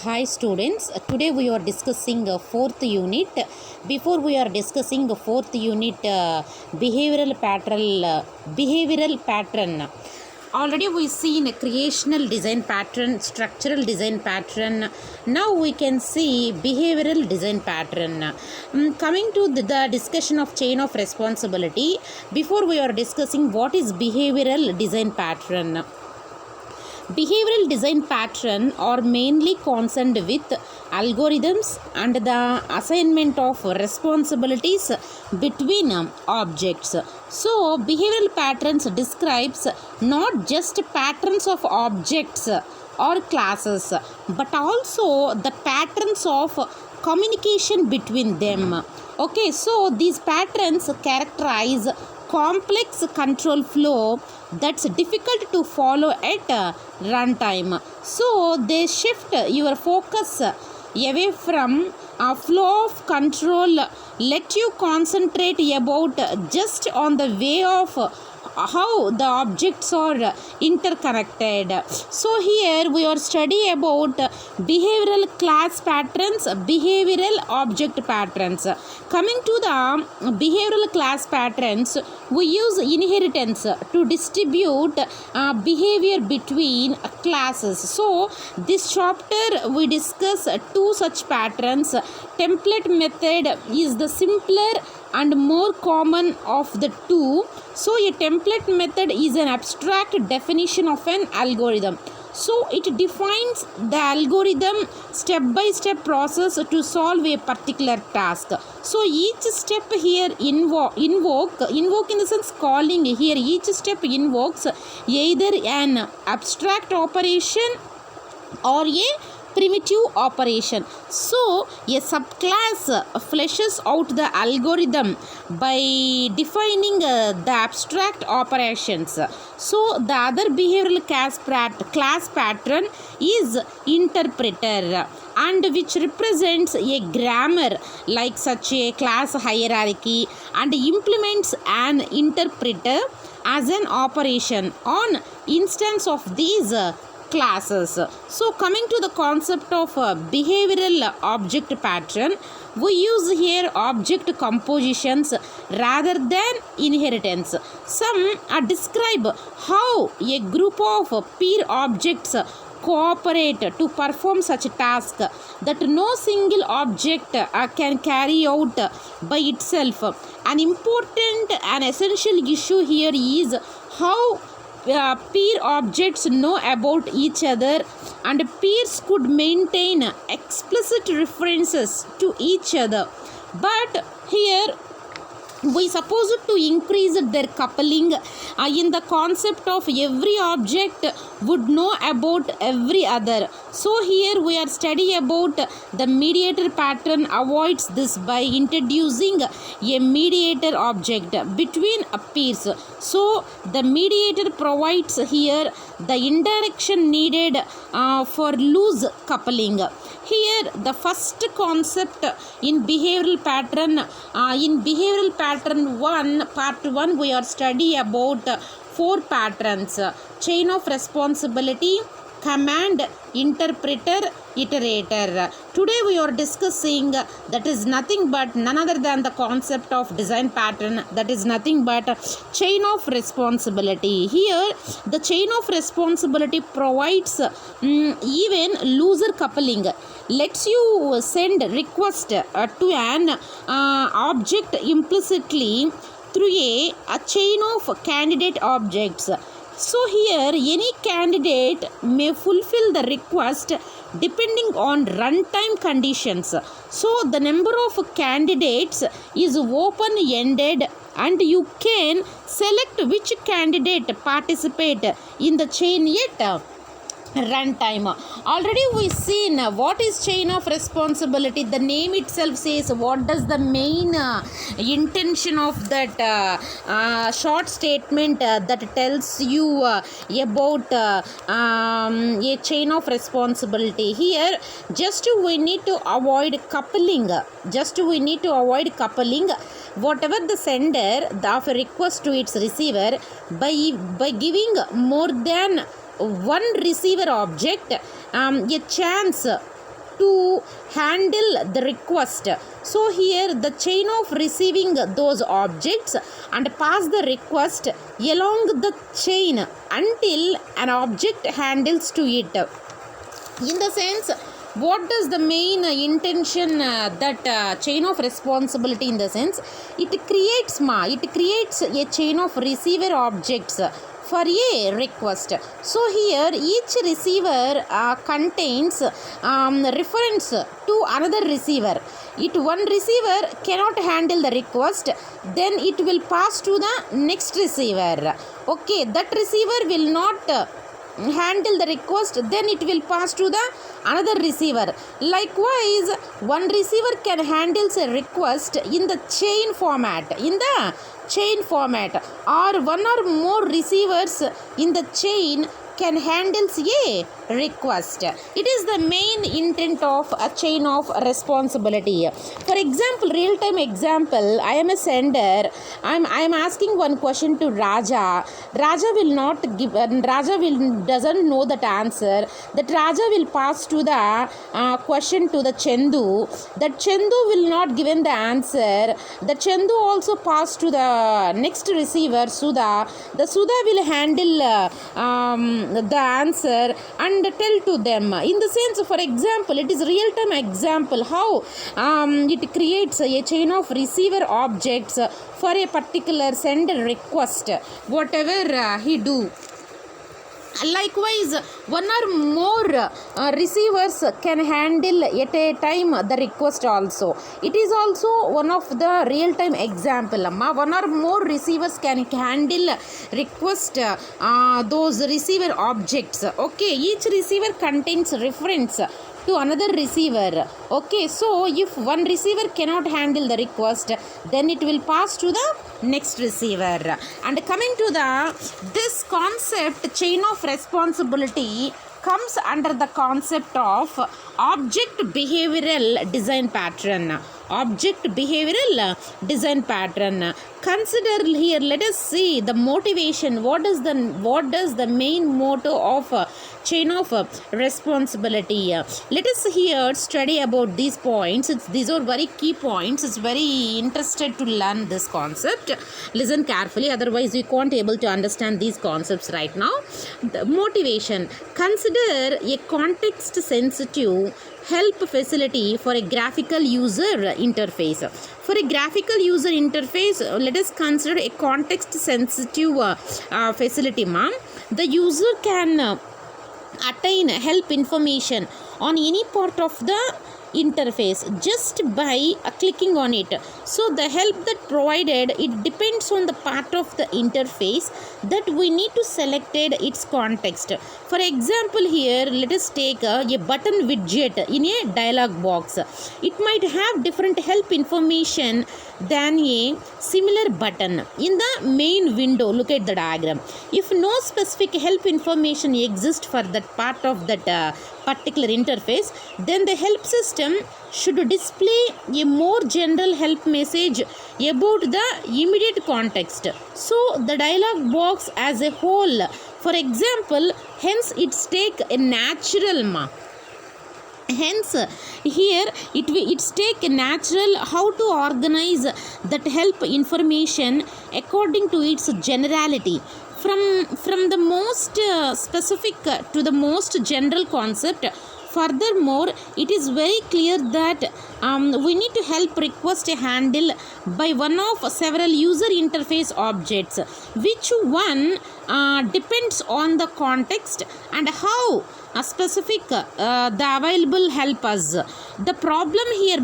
Hi students, today we are discussing fourth unit. Before we are discussing the fourth unit, behavioral pattern. Already we seen a creational design pattern, structural design pattern. Now we can see behavioral design pattern. Coming to the discussion of chain of responsibility, before we are discussing what is behavioral design pattern. Behavioral design pattern are mainly concerned with algorithms and the assignment of responsibilities between objects. So, behavioral patterns describes not just patterns of objects or classes, but also the patterns of communication between them. Okay, so these patterns characterize complex control flow that's difficult to follow at runtime. So they shift your focus away from a flow of control, let you concentrate about just on the way of how the objects are interconnected. So here we are studying about behavioral class patterns, behavioral object patterns. Coming to the behavioral class patterns, we use inheritance to distribute behavior between classes. So this chapter we discuss two such patterns. Template method is the simpler and more common of the two. So a template method is an abstract definition of an algorithm. So it defines the algorithm step-by-step process to solve a particular task. So each step here invoke in the sense calling. Here each step invokes either an abstract operation or a primitive operation. So a subclass fleshes out the algorithm by defining the abstract operations. So the other behavioral class pattern is interpreter, and which represents a grammar like such a class hierarchy and implements an interpreter as an operation on instance of these classes. So coming to the concept of behavioral object pattern, we use here object compositions rather than inheritance. Some describe how a group of peer objects cooperate to perform such a task that no single object can carry out by itself. An important and essential issue here is how peer objects know about each other, and peers could maintain explicit references to each other, but here we suppose to increase their coupling in the concept of every object would know about every other. So here we are studying about the mediator pattern avoids this by introducing a mediator object between peers. So the mediator provides here the indirection needed for loose coupling. Here the first concept in behavioral pattern, pattern 1, part 1, we are studying about 4 patterns: chain of responsibility, command, interpreter, iterator. Today we are discussing that is nothing but none other than the concept of design pattern, that is nothing but chain of responsibility. Here the chain of responsibility provides even looser coupling, lets you send request to an object implicitly through a chain of candidate objects. So here any candidate may fulfill the request depending on runtime conditions. So the number of candidates is open-ended, and you can select which candidate participate in the chain at runtime. Already we seen what is chain of responsibility. The name itself says what does the main intention of that short statement that tells you about a chain of responsibility. Here just we need to avoid coupling, whatever the sender of a request to its receiver, by giving more than one receiver object a chance to handle the request. So here the chain of receiving those objects and pass the request along the chain until an object handles to it. In the sense, what is the main intention that chain of responsibility? In the sense, it creates a chain of receiver objects for a request. So here each receiver contains reference to another receiver. If one receiver cannot handle the request, then it will pass to the next receiver. Okay, that receiver will not handle the request, then it will pass to the another receiver. Likewise, one receiver can handle a request in the chain format, or one or more receivers in the chain can handle a request. It is the main intent of a chain of responsibility. For example, real-time example, I am a sender. I am asking one question to Raja. Raja doesn't know that answer. That Raja will pass to the question to the Chendu. That Chendu will not given the answer. The Chendu also pass to the next receiver, Sudha. The Sudha will handle the answer and tell to them. In the sense, for example, it is real-time example how it creates a chain of receiver objects for a particular sender request, whatever he do. Likewise, one or more receivers can handle at a time the request also. It is also one of the real-time example. One or more receivers can handle request those receiver objects. Okay, each receiver contains reference to another receiver. Okay, so if one receiver cannot handle the request, then it will pass to the next receiver. And coming to this concept, chain of responsibility comes under the concept of object behavioral design pattern. Consider here, let us see the motivation. What does the main motto of chain of responsibility? Let us here study about these points. These are very key points. It's very interested to learn this concept. Listen carefully, otherwise we can't able to understand these concepts right now. The motivation. Consider a context sensitive help facility for a graphical user interface. For a graphical user interface, let us consider a context sensitive facility. The user can attain help information on any part of the interface just by clicking on it. So the help that provided, it depends on the part of the interface that we need to select its context. For example, here let us take a button widget in a dialog box. It might have different help information than a similar button in the main window. Look at the diagram. If no specific help information exists for that part of that particular interface, then the help system should display a more general help message about the immediate context. So the dialog box as a whole, for example, hence it's take a natural Hence, here it's take natural how to organize that help information according to its generality. From the most specific to the most general concept. Furthermore, it is very clear that we need to help request a handle by one of several user interface objects, which one depends on the context and how specific the available help us. The problem here,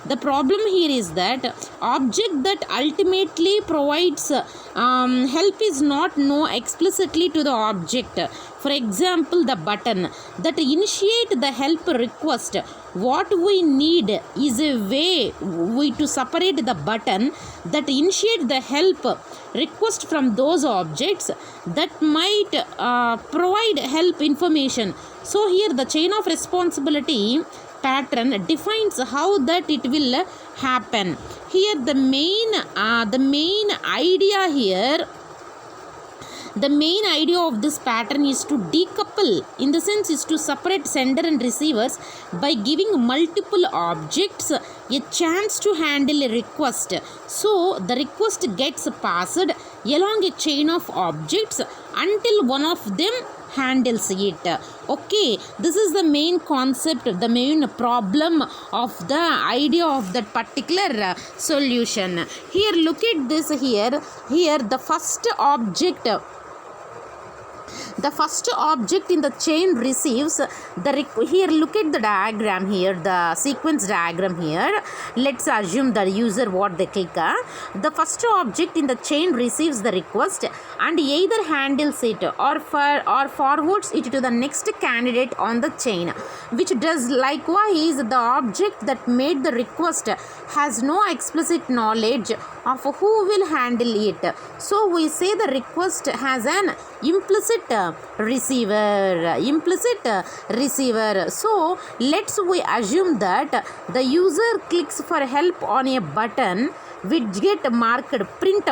the problem here is that object that ultimately provides help is not known explicitly to the object. For example, the button that initiate the help request. What we need is a way to separate the button that initiate the help request from those objects that might provide help information. So here the chain of responsibility pattern defines how that it will happen. Here the main idea here, The main idea of this pattern is to decouple, in the sense is to separate sender and receivers by giving multiple objects a chance to handle a request. So the request gets passed along a chain of objects until one of them handles it. Okay, this is the main concept, the main problem of the idea of that particular solution. Here, look at this here the first object in the chain receives here look at the diagram here, the sequence diagram here. Let's assume the user what they click. The first object in the chain receives the request and either handles it or forwards it to the next candidate on the chain, which does likewise. The object that made the request has no explicit knowledge of who will handle it. So we say the request has an implicit receiver. So let's we assume that the user clicks for help on a button which get marked print.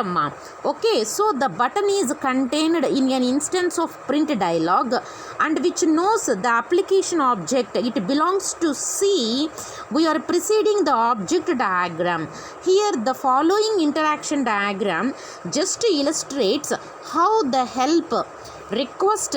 Okay, so the button is contained in an instance of print dialog and which knows the application object. It belongs to C. We are preceding the object diagram. Here the following interaction diagram just illustrates how the help request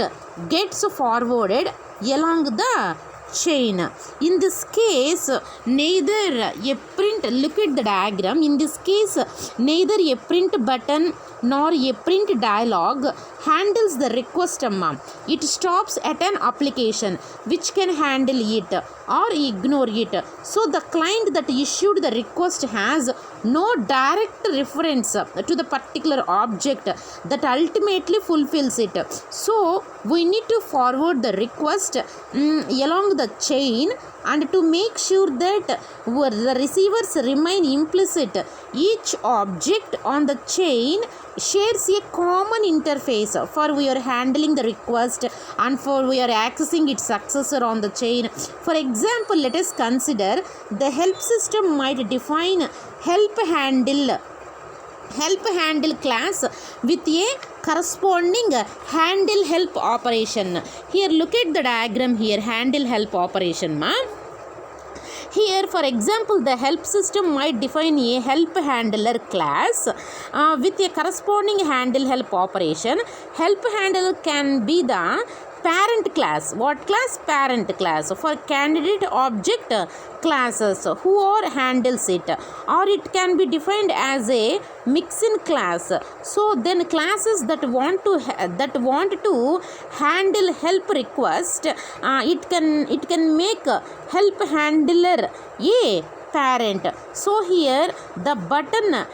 gets forwarded along the chain. In this case, neither a print, look at the diagram, in this case, neither a print button nor a print dialog handles the request. It stops at an application which can handle it or ignore it. So the client that issued the request has no direct reference to the particular object that ultimately fulfills it. So we need to forward the request along the chain, and to make sure that the receivers remain implicit, each object on the chain shares a common interface for we are handling the request and for we are accessing its successor on the chain. For example, let us consider the help system might define help handle class with a corresponding handle help operation. Here look at the diagram here, handle help operation. Here, for example, the help system might define a help handler class with a corresponding handle help operation. Help handler can be the parent class. What class? Parent class for candidate object classes who or handles it, or it can be defined as a mixin class. So then classes that want to handle help request, it can make help handler a parent. So here the button,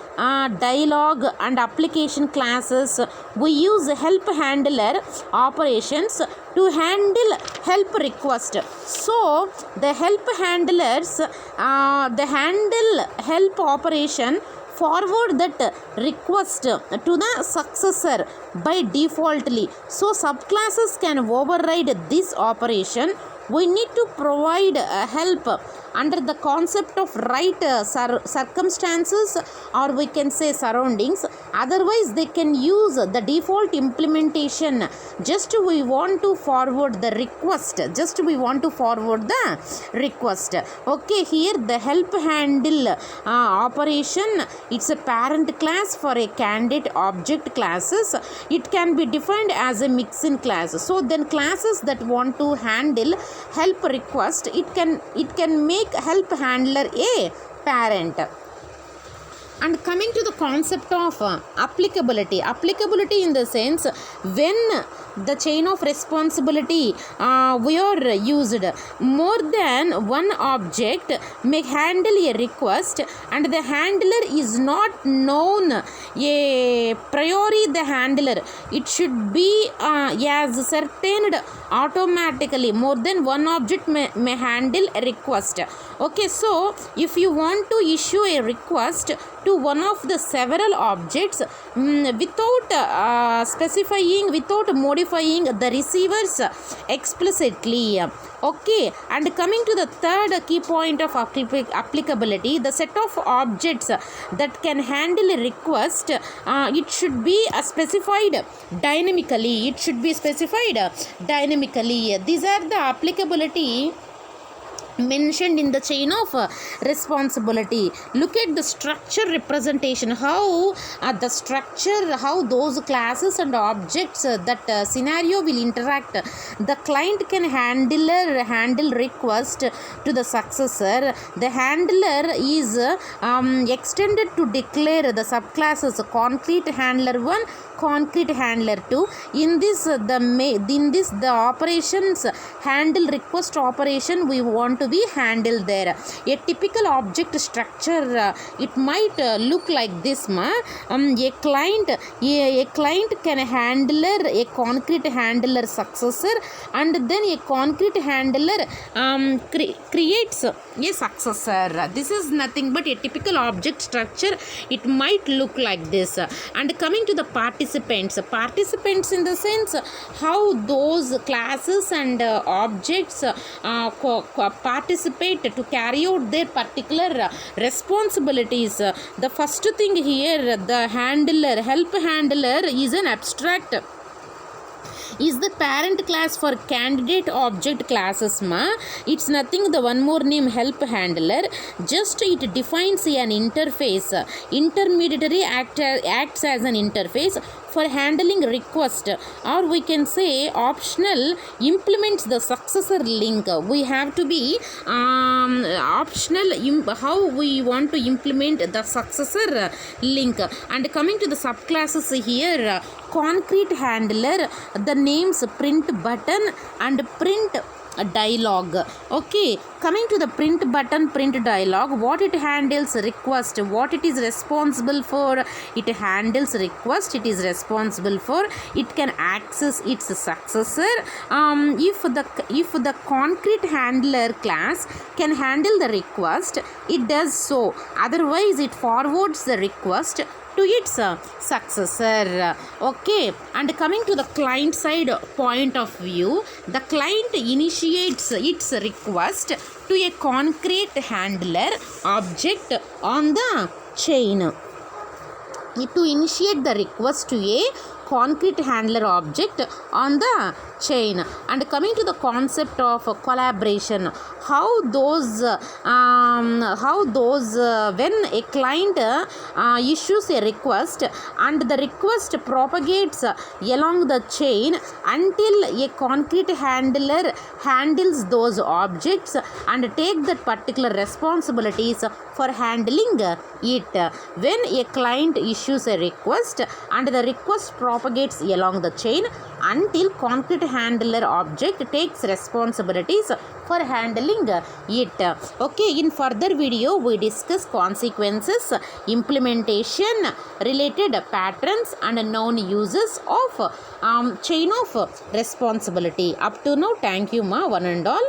dialog and application classes, we use help handler operations to handle help request. So the help handlers, the handle help operation forward that request to the successor by defaultly. So subclasses can override this operation. We need to provide help under the concept of right circumstances, or we can say surroundings. Otherwise they can use the default implementation. Just we want to forward the request. Okay, here the help handle operation, it's a parent class for a candidate object classes. It can be defined as a mixin class. So then classes that want to handle help request, it can make help handler a parent. And coming to the concept of applicability in the sense, when the chain of responsibility we are used, more than one object may handle a request and the handler is not known a priori the handler. It should be as ascertained automatically. More than one object may handle a request. Okay, so if you want to issue a request to one of the several objects without specifying, without modifying the receivers explicitly. Okay, and coming to the third key point of applicability, the set of objects that can handle a request, it should be specified dynamically. It should be specified dynamically. These are the applicability mentioned in the chain of responsibility. Look at the structure representation, how the structure, how those classes and objects that scenario will interact. The client can handle request to the successor. The handler is extended to declare the subclasses concrete handler 1, concrete handler 2. In this the operations handle request operation we want to be handled there. A typical object structure, it might look like this. A client can handler a concrete handler successor, and then a concrete handler creates a successor. This is nothing but a typical object structure. It might look like this. And coming to the participants in the sense how those classes and objects participate to carry out their particular responsibilities. The first thing here, the help handler is an abstract, is the parent class for candidate object classes. It's nothing, the one more name, help handler. Just it defines an interface. Intermediary acts as an interface for handling request, or we can say optional implements the successor link. We have to be optional how we want to implement the successor link. And coming to the subclasses here, concrete handler, the names print button and print dialog. Okay, coming to the print button, print dialog, what it handles, request, what it is responsible for, it handles request, it is responsible for, it can access its successor. If the concrete handler class can handle the request, it does so, otherwise it forwards the request to its successor. Okay, and coming to the client side point of view, the client initiates its request to a concrete handler object on the chain. To initiate the request to a concrete handler object on the chain. And coming to the concept of collaboration, how those when a client issues a request and the request propagates along the chain until a concrete handler handles those objects and take that particular responsibilities for handling it. When a client issues a request and the request propagates along the chain until concrete handler object takes responsibilities for handling it. Okay, in further video we discuss consequences, implementation, related patterns and known uses of chain of responsibility. Up to now, thank you one and all.